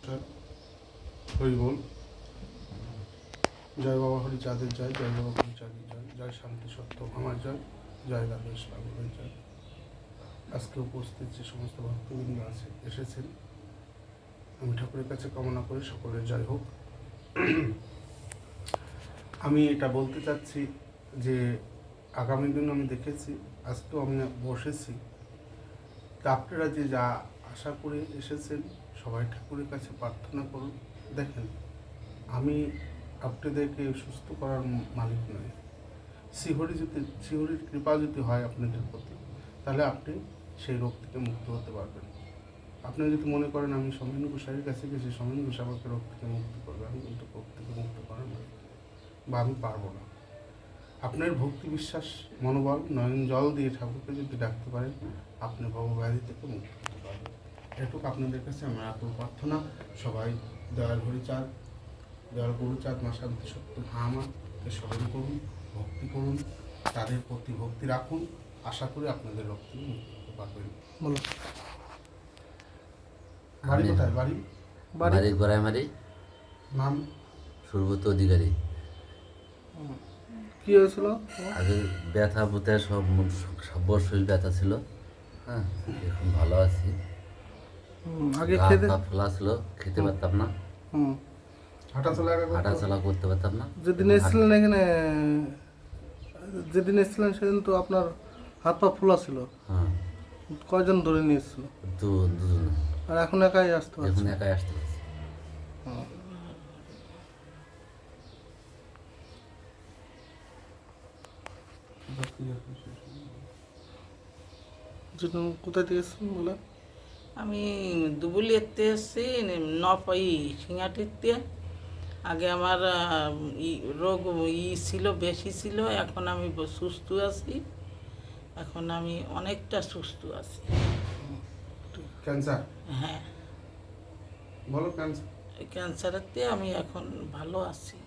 প্রতিষ্ঠান হরি বল। জয় বাবা হরিচাঁদের জয়, জয় বাবা হরিচাঁদের জয়, জয় শান্তি সত্য আমার জয়, জয় রাধা ইসলামের জয়। আজকে উপস্থিত যে সমস্ত ভক্তবৃন্দ এসেছেন, আমি ঠাকুরের কাছে কামনা করি সকলের জয় হোক। আমি এটা বলতে চাচ্ছি যে আগামী দিন আমি দেখেছি, আজকেও আমি বসেছি, তা আপনারা যে যা আশা করে এসেছেন সবাই ঠাকুরের কাছে প্রার্থনা করুন। দেখেন, আমি আপনাদেরকে সুস্থ করার মালিক নই। শ্রীহরির কৃপা যদি হয় আপনাদের প্রতি, তাহলে আপনি সেই রোগ থেকে মুক্ত হতে পারবেন। আপনি যদি মনে করেন আমি সৌমেন গোসাইয়ের কাছে গেছি, সৌমেন গোসাই আমাকে রোগ থেকে মুক্ত করবে, আমি কিন্তু রোগ থেকে মুক্ত করার মালিক বা আমি পারবো না। আপনার ভক্তি বিশ্বাস মনোবল নয়ন জল দিয়ে ঠাকুরকে যদি ডাকতে পারেন, আপনি ভবব্যাধি থেকে মুক্ত হতে পারবেন। এটুকু আপনাদের কাছে আমার আকুল প্রার্থনা। সবাই দয়াল হরিচাঁদ, দয়াল গুরুচাঁদ, মা শান্তি সত্য আমাকে স্মরণ করুন, ভক্তি করুন, তাদের প্রতি ভক্তি রাখুন। আশা করি আপনাদের রোগ থেকে মুক্ত হতে পারবেন। বলো, বাড়ি কোথায়? বাড়ি গড়াইমারি। নাম? সুব্রত অধিকারী। কি হয়েছিল? আগে ব্যথা বুথে সব শরীর ব্যথা ছিল, হ্যাঁ, এখন ভালো আছি। আগে ফোলা ছিল, খেতে পারতাম না, হাঁটাচলা করতে পারতাম না। যেদিন এসেছিলেন এখানে, সেদিন তো আপনার হাত পা ফোলা ছিল। হ্যাঁ। কয়জন ধরে নিয়ে এসেছিল? দুজন। আর এখন একাই আসতে পারছি? এখন একাই আসতে পারছি। কোথায় থেকে এসেছেন বলে? আমি দুবুলিয়াতে এসেছি, নপাই সিঙ্গাটিতে। আগে আমার রোগ ছিল, বেশি ছিল। এখন আমি সুস্থ আছি, এখন আমি অনেকটা সুস্থ আছি। ক্যান্সার? হ্যাঁ, বলো, ক্যান্সার? ক্যান্সারেতে আমি এখন ভালো আছি।